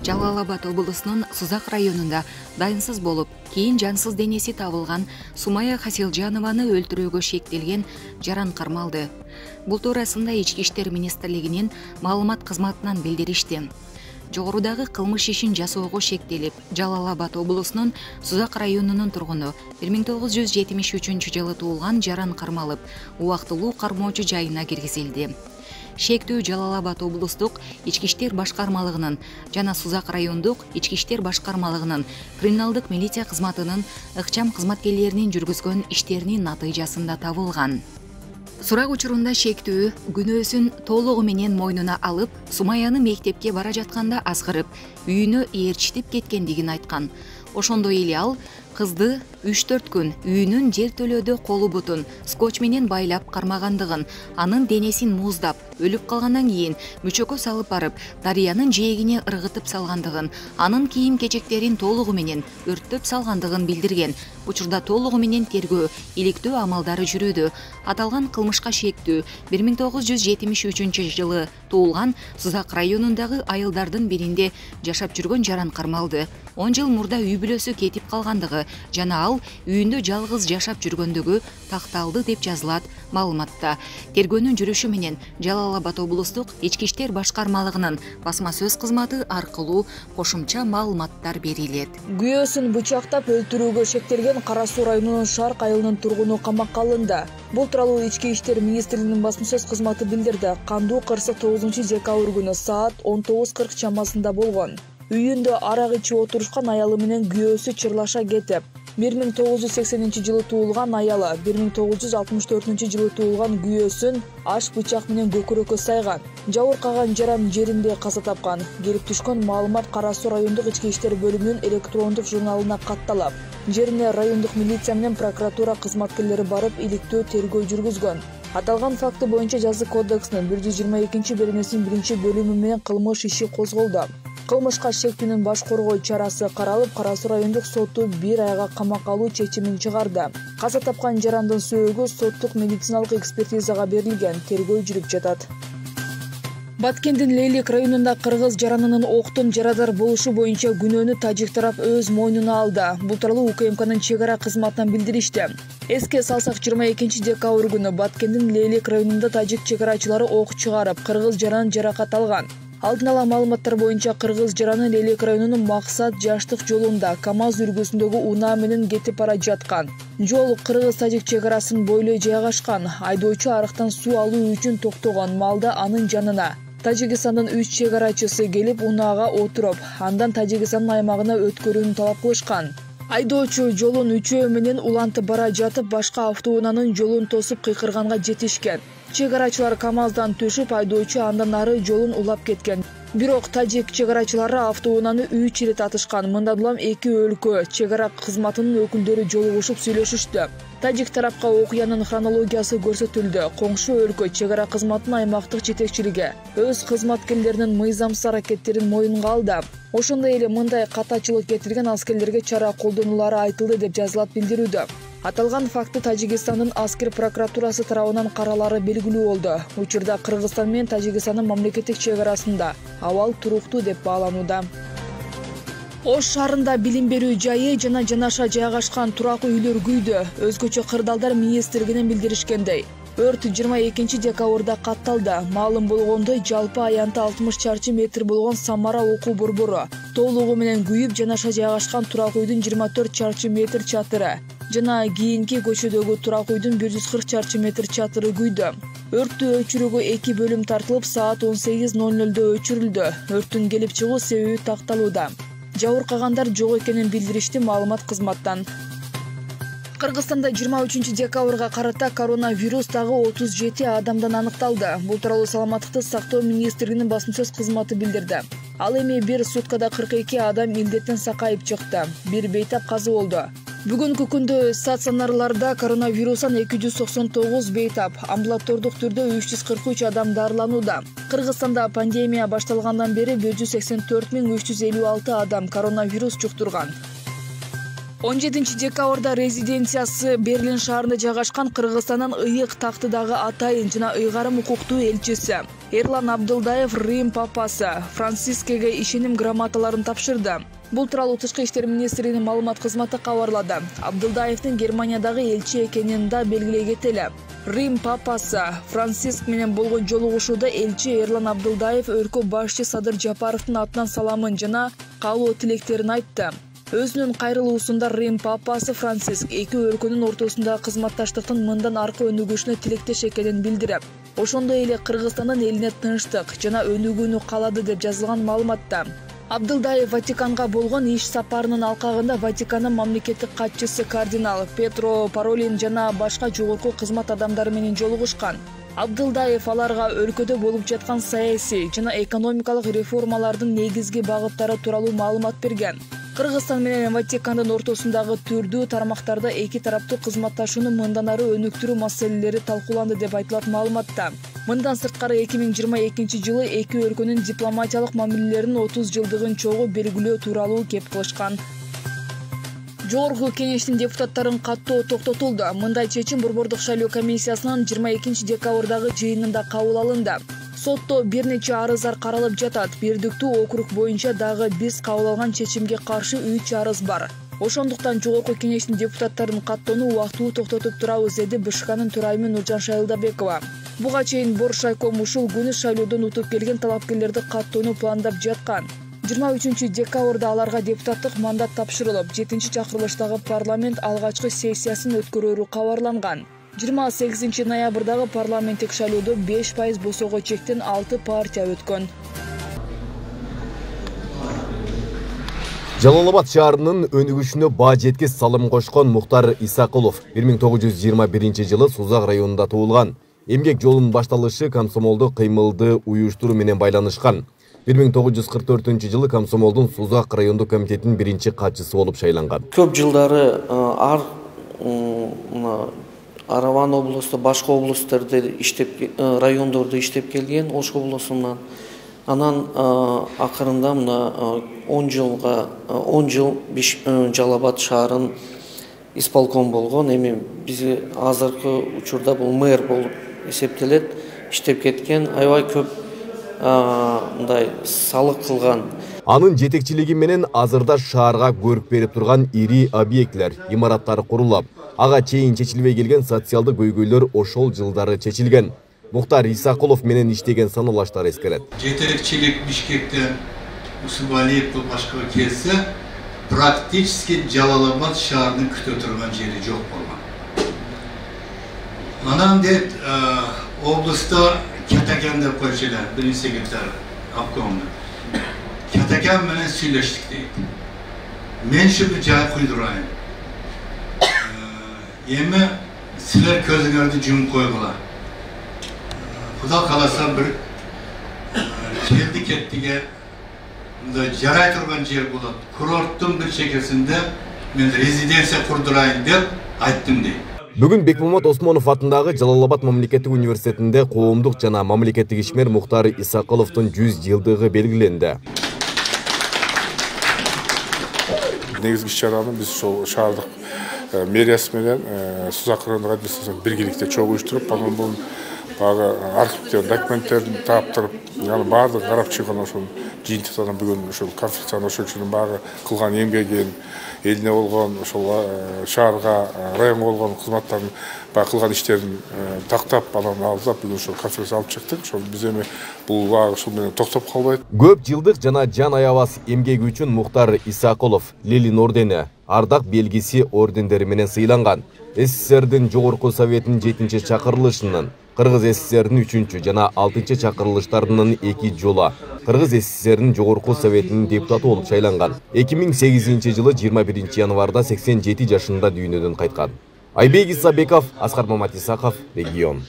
Жалал Абад облусунун Сузак районунда дайынсыз болуп, кийин жансыз денеси табылган Сумая Хасилжанованы өлтүрүүгө шектелген жаран кармалды. Бул туурасында Ички иштер министрлигинин маалымат кызматынан билдиришти. Жогорудагы кылмыш ишин жасоого шектелип, Жалал Абад облусунун Сузак районунун тургуну 1973-жылы туулган жаран кармалып, убактылуу кармоочу жайына киргизилди. Шектүү Жалал Абад облустук Ички иштер башкармалыгынын жана Сузак райондук Ички иштер башкармалыгынын криминалдык милиция кызматынын ыкчам кызматкерлеринин жүргүзгөн иштеринин натыйжасында табылган. Сурак учурунда шектүү күнөөсүн толугу менен мойнуна алып, Сумаяны мектепке бара жатканда азгырып, үйүнө ээрчитип кеткендигин айткан. Ошондой эле ал кызды 3-4 күн үйүнүн жер төлөөдө колу бутун скотч менен байлап кармагандыгын, анын денесин муздап, өлүп калгандан кийин мүчөккө салып барып, дарыянын жээгине ыргытып салгандыгын, анын кийим-кечектерин толугу менен өрттөп салгандыгын билдирген. Учурда толугу менен тергөө, иликтөө амалдары жүрүүдө. Аталган кылмышка шектүү 1973-жылы туулган Сузак районундагы айылдардын биринде жашап жүргөн жаран кармалды. 10 жыл мурда үй бүлөсү кетип калгандыгы жана ал үйүндө жалгыз жашап жүргөндүгү такталды деп жазылат маалыматта. Тергөөнүн жүрүшү менен Жалал Абад облустук Ички иштер башкармалыгынын басма сөз кызматы аркылуу кошумча маалыматтар берилет. Күйөөсүн бычактап өлтүрүүгө шектелген Кара Суу районунун Шарк айылынын тургуну камакка алынды. Бул тууралуу Ички иштер министрлигинин басма сөз кызматы билдирди. Кандуу кырсык 9-декабрь күнү саат 19:40 чамасында болгон. Үйүндө арак ичип отурушкан аялы менен күйөөсү чырлаша кетип, 1980-жылы туулган аялы 1964-жылы туулган күйөөсүн аш бычак менен көкүрөккө сайган. Жабыркаган жаран жеринде каза тапкан. Келип түшкөн маалымат Кара Суу райондук ички иштер бөлүмүнүн электрондук журналына катталып, жерине райондук милиция менен прокуратура кызматкерлери барып иликтөө тергөө жүргүзгөн. Аталган факты боюнча Жазык кодексинин 122-беренесинин 1-бөлүмү менен кылмыш иши козголду. Кылмышка шектүүнүн баш коргоо чарасы каралып, Кара Суу райондук соту 1 айга камакка алуу чечимин чыгарды. Каза тапкан жарандын сөөгү соттук медициналык экспертизага берилген. Тергөө жүрүп жатат. Баткендин Лейлик районунда кыргыз жаранынын октун жарадар болушу боюнча күнөөнү тажик тарап өз мойнуна алды. Бул тууралуу УКМКнын чек ара кызматынан билдиришти. Эске салсак 22-декабрь күнү Баткендин Лейлик районунда тажик чек арачылары ок чыгарып, кыргыз жаранын жаракат алган. Алдын ала маалыматтар боюнча кыргыз жараны Лейлик районунун Максат жаштык жолунда КАМАЗ үргүсүндөгү унаа менен кетип бара жаткан. Жол кыргыз-тажик чек арасынын бойлой жайгашкан. Айдоочу арыктан суу алуу үчүн токтогон маалда анын жанына Тажикстандын 3 чек арачысы келип унаага отуруп, андан Тажикстандын аймагына өткөрүүнү талап кылышкан. Айдоочу жолун үчөө менен улантып бара жатып, башка автоунаанын жолун тосуп кыйкырганга жетишкен. Чек арачылар КАМАЗдан түшүп, айдоочу андан ары жолун улап кеткен. Бирок тажик чек арачылары автоунааны 3 ирет атышкан. Мындан улам 2 өлкө чек ара кызматынын өкүлдөрү жолугушуп сүйлөшүштү. Тажик тарапка окуянын хронологиясы көрсөтүлдү. Коңшу өлкө чек ара кызматынын аймактык жетекчилиги өз кызматкерлеринин мыйзамсыз аракеттерин моюнга алды. Ошондой эле мындай катачылык кетирген аскерлерге чара колдонулары айтылды деп жазылат билдирүүдө. Аталган факты Тажикстандын аскер прокуратурасы тарабынан каралары белгилүү болду. Учурда Кыргызстан менен Тажикстандын мамлекеттик чек арасында абал туруктуу деп бааланууда. Ош шаарында билим берүү жайы жана жанаша жайгашкан турак үйлөр күйдү. Өзгөчө кырдаалдар министрлигинен билдиришкендей, өрт 22-декабрда катталды. Маалым болгондой, жалпы аянты 60 чарчы метр болгон Самара окуу борбору толугу менен күйүп, жанаша жайгашкан турак үйдүн 24 чарчы метр чатыры жана кийинки көчөдөгү турак үйдүн 140 чарчы метр чатыры күйдү. Өрттү өчүрүүгө 2 бөлүм тартылып, саат 18:00 өчүрүлдү. Өрттүн келип чыгуу себеби такталууда. Жабыркагандар жок экенин билдиришти маалымат кызматтан. Кыргызстанда 23-декабрга карата коронавирус дагы 37 адамдан аныкталды. Бул тууралуу Саламаттыкты сактоо министрлигинин басма сөз кызматы билдирди. Ал эми бир суткада 42 адам илдеттен сакайып чыкты. Бир бейтап каза болду. Бүгүнкү күндө стационарларда коронавирустан 299 бейтап, амбулатордук түрдө 343 адам дарыланууда. Кыргызстанда пандемия башталгандан бери 184.356 адам коронавирус жуктурган. 17-декабрда резиденциясы Берлин шаарында жайгашкан Кыргызстандын ыйык тактыдагы атайын жана ыйгарым укуктуу элчиси Эрлан Абдылдаев Рим папасы Францискеге ишеним грамоталарын тапшырды. Бул тууралуу Тышкы иштер министринин маалымат кызматы кабарлады. Абдылдаевдин Германиядагы элчи экенин да белгилей кетели. Рим папасы Франциск менен болгон жолугушууда элчи Эрлан Абдылдаев өлкө башчы Садыр Жапаровдун атынан саламын жана каалоо тилектерин айтты. Өзүнүн кайрылуусунда Рим папасы Франциск эки өлкөнүн ортосундагы кызматташтыктын мындан аркы өнүгүшүнө тилектеш экенин билдирип, ошондой эле Кыргызстандын элине тынчтык жана өнүгүүнү каалады деп жазылган маалыматта. Абдылдаев Ватиканга болгон иш сапарынын алкагында Ватикандын мамлекеттик катчысы кардинал Петро Паролин жана башка жогорку кызмат адамдары менен жолугушкан. Абдылдаев аларга өлкөдө болуп жаткан саясий жана экономикалык реформалардын негизги багыттары тууралуу маалымат берген. Кыргызстан менен Ватикандын ортосундагы түрдүү тармактарда эки тараптуу кызматташууну мындан ары өнүктүрүү маселелери талкууланды деп айтылат маалыматта. Мындан сырткары 2022 жылы эки өлкөнүн дипломатиялык мамилелеринин 30 жылдыгын чогуу белгилөө тууралуу кеп кылышкан. Жогорку кеңештин депутаттарын каттоо токтотулду. Мындай чечим Борбордук шайлоо комиссиясынын 22 декабрдагы жыйынында кабыл алынды. Сотто бир нече арыздар каралып жатат. Бирдиктүү округ боюнча дагы биз кабыл алган чечимге каршы 3 арыз бар. Ошондуктан жогорку кеңештин депутаттарын каттоону убактылуу токтотуп турабыз, деди БШКнын төрайымы Нуржан Шайлдабекова. Буга чейин Боршайком ушул күнү шайлоодон утуп келген талапкерлерди каттоону пландап жаткан. 23 декабрда аларга депутаттык мандат тапшырылып, 7-чакырылыштагы парламент алгачкы сессиясын өткөрүүрү кабарланган. 28 ноябрдагы парламенттик шайлоодо 5% босого чектен 6 партия өткөн. Жалал-Абад шаарынын өнүгүшүнө баа жеткис салым кошкон Мухтар Исакулов 1921 жылы Сузак районунда туулган. Эмгек жолунун башталышы комсомолдук кыймылды уюштуруу менен байланышкан. 1944 жылы комсомолдун Сузак райондук комитетинин биринчи катчысы болуп шайланган. Көп жылдары Араван облусу, башка облустарда иштеп, райондордо иштеп келген, Ош облусунан. Анан акырында мына 10 жыл Жалал-Абад шаарын исполком болгон. Эми биз азыркы учурда бул мэр болуп эсептелет, иштеп кеткен, аябай көп мындай салык кылган. Анын жетекчилиги менен азырда шаарга көрүк берип турган ири объектлер, имараттар курулуп, ага чейин чечилбей келген социалдык көйгөйлөр ошол жылдары чечилген. Мухтар Исакулов менен иштеген саналаштар эскерет. Жетекчилик Бишкекте Усубалиев башкага келсе, практически Жалал-Абад шаарынын күтө турган жери жок болгон. Анан дейт облуста Катакен деп койчулар, биринчи секретарь обкомунда. Катакен менен сүйлөштүк дейт. Мен шуну жай куйдурайын. Эми силер көзүңөрдү жумуп койгула. Куда каласа бир келди кеттиге жарай турган жер болот. Курорттун бир чекесинде мен резиденция курдурайын деп айттым дейт. Бүгүн Бекмамат Осмонов атындагы Жалал-Абад мамлекеттик университетинде коомдук жана мамлекеттик ишмер Мухтар Исакуловдун 100 жылдыгы белгиленди. Негизги иш-чараны биз ошол шаардык мэриясы менен Сузак райондук администрациясы биргеликте чогуу уюштуруп, анан бул багы архивден документтерин таптырып, яны баардык карап чыгып, ошол жыйынтыктардан бүгүн ошол конференциянын ошол үчүн багы кылган эмгегин, элине болгон ошол шаарга, районго болгон кызматтарын багы кылган иштерин тактап, анан алып бүгүн ошол конференция алып чыктык. Ошол биз эми бул багы ушул менен токтоп калбайт. Көп жылдык жана жан аябас эмгеги үчүн Мухтар Исакулов Ленин ордени, ардак белгиси ордендери менен сыйланган. СССРдин жогорку советинин 7-чакырылышынан Кыргыз СССРдин 3 жана 6 чакырылыштарынын 2 жолу Кыргыз СССРдин жогорку советинин депутаты болуп шайланган. 2008 жылы 21 январда 87 жашында дүйнөдөн кайткан. Айбек Исабеков, Аскар Маматисаков, Регион.